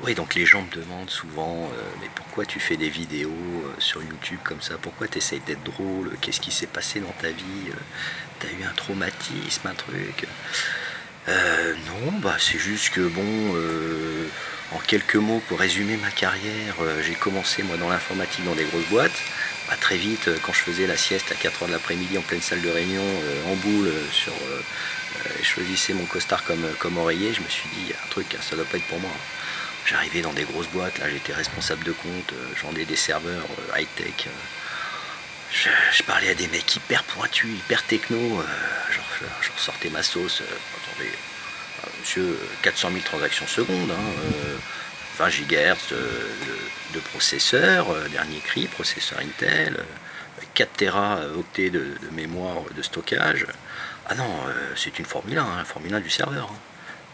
Oui, donc les gens me demandent souvent, mais pourquoi tu fais des vidéos sur YouTube comme ça? Pourquoi tu essayes d'être drôle? Qu'est-ce qui s'est passé dans ta vie? T'as eu un traumatisme, un truc? Non, bah c'est juste que bon, en quelques mots, pour résumer ma carrière, j'ai commencé moi dans l'informatique dans des grosses boîtes. Bah, très vite, quand je faisais la sieste à 4 heures de l'après-midi en pleine salle de réunion, en boule, je choisissais mon costard comme oreiller, je me suis dit, un truc, hein, ça doit pas être pour moi. J'arrivais dans des grosses boîtes, là j'étais responsable de compte, je vendais des serveurs high-tech. Je parlais à des mecs hyper pointus, hyper techno, je ressortais ma sauce. Attendez, monsieur, 400 000 transactions secondes, hein, 20 GHz de processeur, dernier cri, processeur Intel, 4 Teraoctets de mémoire de stockage. Ah non, c'est une Formule 1, hein, Formule 1 du serveur. Hein.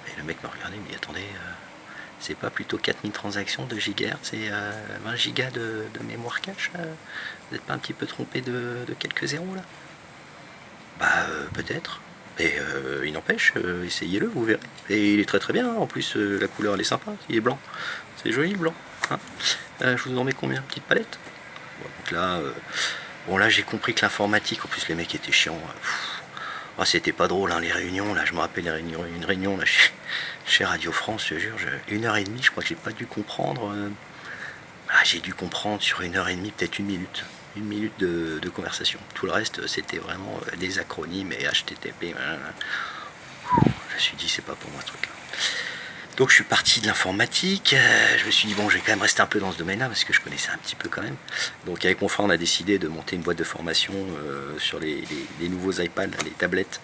Et le mec m'a regardé, il me dit attendez, c'est pas plutôt 4000 transactions de gigahertz et 20 gigas de mémoire cache? Vous n'êtes pas un petit peu trompé de quelques zéros là? Bah peut-être. Et il n'empêche, essayez-le, vous verrez. Et il est très très bien, hein. En plus la couleur elle est sympa, il est blanc. C'est joli blanc. Hein. Je vous en mets combien? Petite palette? Bon, donc là, bon là j'ai compris que l'informatique, en plus les mecs étaient chiants. Oh, c'était pas drôle hein, les réunions, là je me rappelle une réunion là, chez Radio France, je te jure, 1 heure et demie, je crois que j'ai pas dû comprendre. J'ai dû comprendre sur 1 heure et demie, peut-être une minute. Une minute de conversation. Tout le reste, c'était vraiment des acronymes et HTTP. Je me suis dit, c'est pas pour moi ce truc-là. Donc je suis parti de l'informatique. Je me suis dit, bon, je vais quand même rester un peu dans ce domaine-là parce que je connaissais un petit peu quand même. Donc avec mon frère, on a décidé de monter une boîte de formation sur les nouveaux iPads, les tablettes.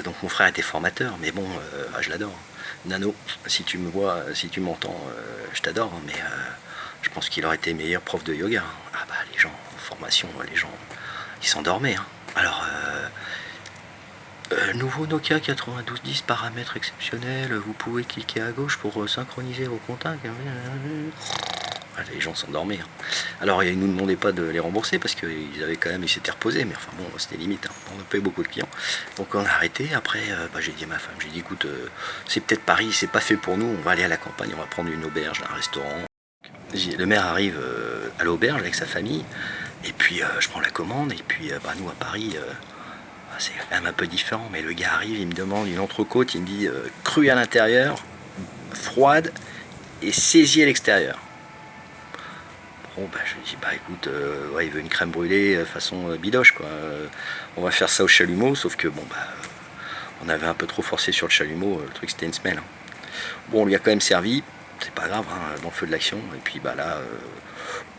Donc mon frère était formateur, mais bon, je l'adore. Nano, si tu me vois, si tu m'entends, je t'adore, mais je pense qu'il aurait été meilleur prof de yoga. Ah bah les gens en formation, les gens, ils s'endormaient. Hein. Alors, nouveau Nokia 9210, paramètres exceptionnels, vous pouvez cliquer à gauche pour synchroniser vos contacts. Ah, les gens s'endormaient. Hein. Alors ils nous demandaient pas de les rembourser parce qu'ils avaient quand même, ils s'étaient reposés, mais enfin bon, c'était limite. Hein. On a pas eu beaucoup de clients. Donc on a arrêté. Après, j'ai dit à ma femme, j'ai dit écoute, c'est peut-être Paris, c'est pas fait pour nous, on va aller à la campagne, on va prendre une auberge, un restaurant. Le maire arrive à l'auberge avec sa famille, et puis je prends la commande, et puis nous à Paris, c'est quand même un peu différent, mais le gars arrive, il me demande une entrecôte, il me dit crue à l'intérieur, froide et saisie à l'extérieur. Bon, je lui dis, écoute, ouais, il veut une crème brûlée façon bidoche, quoi. On va faire ça au chalumeau, sauf que, on avait un peu trop forcé sur le chalumeau, le truc c'était une semelle. Hein. Bon, on lui a quand même servi, c'est pas grave, hein, dans le feu de l'action, et puis là,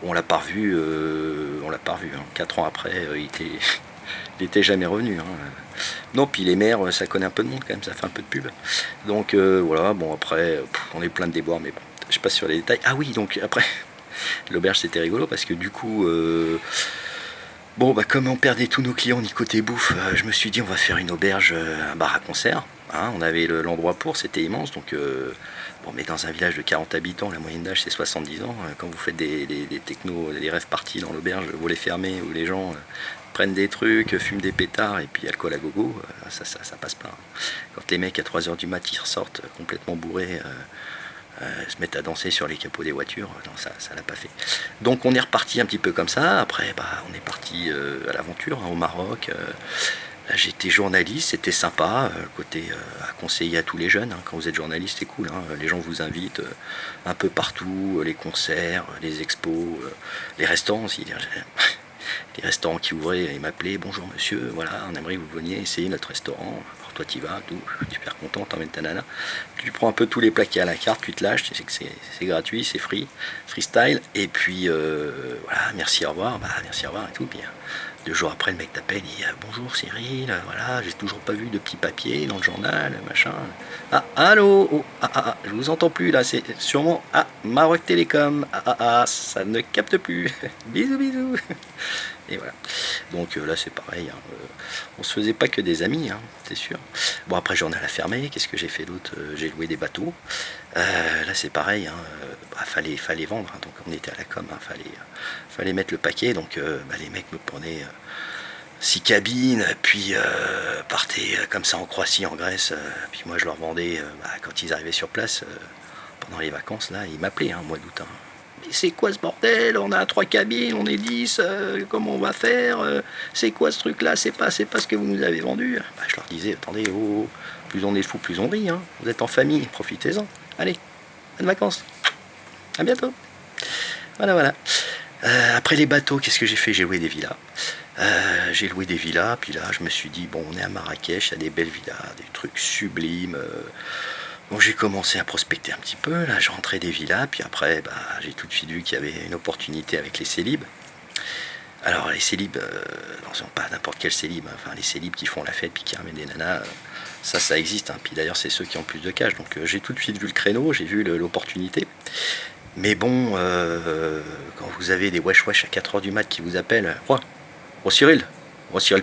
on l'a pas revu, Hein. 4 ans après, il était jamais revenu. Hein. Non, puis les maires, ça connaît un peu de monde quand même, ça fait un peu de pub. Donc voilà, bon après, on est plein de déboires, mais bon, je passe sur les détails. Ah oui, donc après, l'auberge c'était rigolo parce que du coup, comme on perdait tous nos clients ni côté bouffe, je me suis dit on va faire une auberge, un bar à concert. Hein, on avait l'endroit pour, c'était immense, donc mais dans un village de 40 habitants, la moyenne d'âge c'est 70 ans. Quand vous faites des technos, des rêves parties dans l'auberge, vous les fermez, où les gens prennent des trucs, fument des pétards et puis alcool à gogo, ça passe pas. Hein. Quand les mecs à 3 heures du mat ils ressortent complètement bourrés, se mettent à danser sur les capots des voitures, non, ça l'a pas fait. Donc on est reparti un petit peu comme ça. Après, on est parti à l'aventure, hein, au Maroc. Là, j'étais journaliste, c'était sympa, côté à conseiller à tous les jeunes. Hein, quand vous êtes journaliste, c'est cool. Hein, les gens vous invitent un peu partout, les concerts, les expos, les restaurants aussi. Les restaurants qui ouvraient, ils m'appelaient, bonjour monsieur, voilà, on aimerait que vous veniez essayer notre restaurant. Alors toi tu y vas, tout, super content, t'emmènes ta nana. Tu prends un peu tous les plats qu'il y a à la carte, tu te lâches, tu sais que c'est gratuit, c'est freestyle, et puis voilà, merci, au revoir, merci, au revoir et tout. Puis 2 jours après, le mec t'appelle, il dit bonjour Cyril, voilà, j'ai toujours pas vu de petits papiers dans le journal, machin. Ah, allô, oh, je vous entends plus là, c'est sûrement Maroc Télécom, ça ne capte plus. Bisous, bisous. Et voilà. Donc là c'est pareil, hein. On se faisait pas que des amis, hein, c'est sûr. Bon après journal à fermer, qu'est-ce que j'ai fait d'autre? J'ai loué des bateaux. Là c'est pareil, hein. Fallait vendre, hein. Donc on était à la com, hein. Fallait mettre le paquet, donc les mecs me prenaient 6 cabines, puis partaient comme ça en Croatie, en Grèce, puis moi je leur vendais quand ils arrivaient sur place. pendant les vacances, là, il m'appelait, au mois d'août. Mais c'est quoi ce bordel? On a 3 cabines, on est 10, comment on va faire? C'est quoi ce truc-là? C'est pas ce que vous nous avez vendu. Bah, je leur disais, attendez, oh, plus on est fou, plus on rit. Vous êtes en famille, profitez-en. Allez, bonnes vacances. À bientôt. Voilà. Après les bateaux, qu'est-ce que j'ai fait? J'ai loué des villas. Puis là, je me suis dit, bon, on est à Marrakech, il y a des belles villas, des trucs sublimes. Donc j'ai commencé à prospecter un petit peu, là, je rentrais des villas, puis après, j'ai tout de suite vu qu'il y avait une opportunité avec les célibes. Alors les célibes, non, pas n'importe quel célib, enfin les célibes qui font la fête puis qui ramènent des nanas, ça existe. Puis d'ailleurs c'est ceux qui ont plus de cash, donc j'ai tout de suite vu le créneau, j'ai vu l'opportunité. Mais bon, quand vous avez des wesh à 4h du mat qui vous appellent, quoi? Oh Cyril,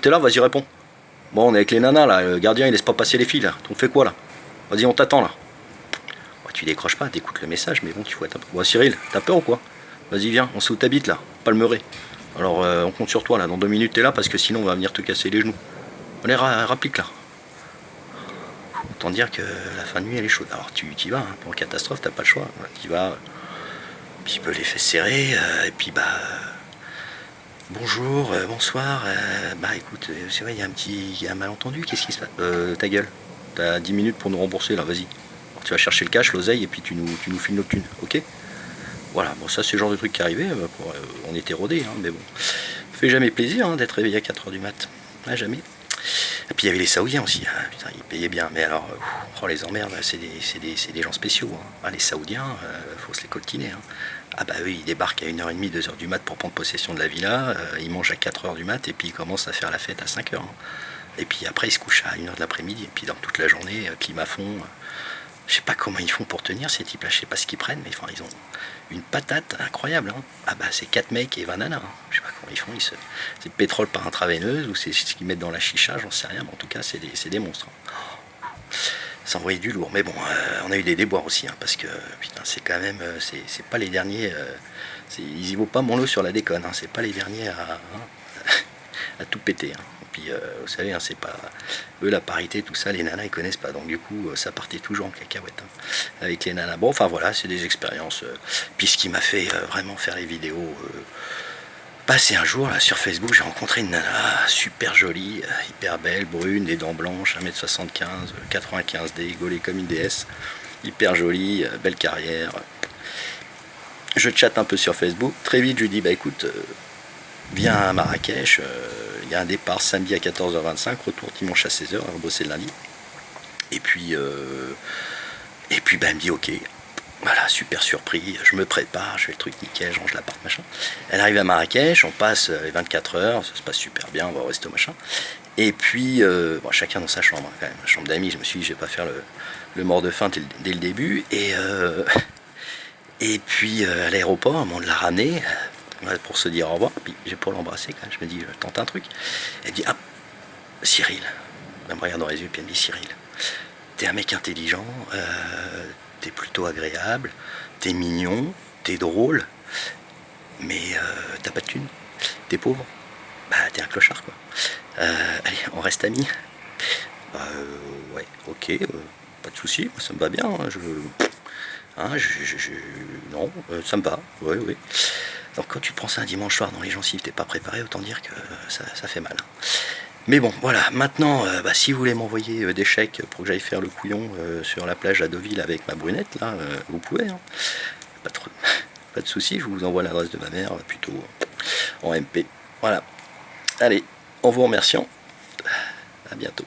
t'es là, vas-y réponds. Bon, on est avec les nanas là, le gardien il laisse pas passer les filles là, on fait quoi là? Vas-y, on t'attend là. Ouais, tu décroches pas, t'écoutes le message, mais bon, tu vois, ouais, Cyril, t'as peur ou quoi? Vas-y, viens, on sait où t'habites là, Palmeraie. Alors, on compte sur toi là, dans 2 minutes t'es là parce que sinon on va venir te casser les genoux. Allez, rapplique là. Autant dire que la fin de nuit elle est chaude. Alors, tu y vas, pour catastrophe, t'as pas le choix. Tu y vas, un petit peu les fesses serrées, et puis bonjour, bonsoir, écoute, c'est vrai, il y a un malentendu, qu'est-ce qui se passe? Ta gueule, t'as 10 minutes pour nous rembourser là, vas-y. Tu vas chercher le cash, l'oseille, et puis tu nous files notre thune, ok? Voilà, bon ça c'est le genre de truc qui arrivait, on était rodés, mais bon. Ça fait jamais plaisir d'être réveillé à 4h du mat, jamais. Et puis il y avait les Saoudiens aussi, putain, ils payaient bien, mais alors, les emmerdes, c'est des gens spéciaux. Les Saoudiens, faut se les coltiner. Eux ils débarquent à 1h30, 2h du mat pour prendre possession de la villa, ils mangent à 4h du mat, et puis ils commencent à faire la fête à 5h. Et puis après ils se couchent à 1h de l'après-midi, et puis dans toute la journée, climat fond. Je sais pas comment ils font pour tenir ces types-là, je sais pas ce qu'ils prennent, mais enfin, ils ont une patate incroyable. C'est 4 mecs et 20 nanas. Je sais pas comment ils font, c'est pétrole par intraveineuse ou c'est ce qu'ils mettent dans la chicha, j'en sais rien, mais en tout cas c'est des monstres. Ça envoyait du lourd, mais bon, on a eu des déboires aussi, parce que putain, c'est quand même, c'est pas les derniers, ils y vont pas mon lot sur la déconne, c'est pas les derniers à tout péter. Puis vous savez, c'est pas eux la parité, tout ça, les nanas ils connaissent pas, donc du coup ça partait toujours en cacahuète avec les nanas. Bon, enfin voilà, c'est des expériences. Puis ce qui m'a fait vraiment faire les vidéos, c'est un jour là sur Facebook, j'ai rencontré une nana super jolie, hyper belle, brune, des dents blanches, 1m75, 95D, gaulée comme une déesse, hyper jolie, belle carrière. Je chatte un peu sur Facebook, très vite je lui dis écoute, viens à Marrakech, il y a un départ samedi à 14h25, retour dimanche à 16h, on va bosser le lundi. Et puis elle me dit ok, voilà, super surpris, je me prépare, je fais le truc nickel, je range l'appart, machin. Elle arrive à Marrakech, on passe les 24 heures, ça se passe super bien, on va au resto, machin. Et puis, chacun dans sa chambre, quand même, chambre d'amis, je me suis dit, je vais pas faire le mort de faim dès le début. Et puis, à l'aéroport, au moment de la ramener, pour se dire au revoir, puis j'ai pour l'embrasser quand même, je me dis je tente un truc. Elle me dit Cyril, elle me regarde dans les yeux puis elle me dit Cyril, t'es un mec intelligent, t'es plutôt agréable, t'es mignon, t'es drôle, mais t'as pas de thune, t'es pauvre, t'es un clochard quoi. Allez, on reste amis. Ouais, ok, pas de soucis, moi ça me va bien, non, ça me va, oui. Donc quand tu prends ça un dimanche soir dans les gencives, t'es pas préparé, autant dire que ça fait mal. Mais bon, voilà, maintenant, si vous voulez m'envoyer des chèques pour que j'aille faire le couillon sur la plage à Deauville avec ma brunette, là, vous pouvez. Pas de soucis, je vous envoie l'adresse de ma mère, plutôt en MP. Voilà. Allez, en vous remerciant, à bientôt.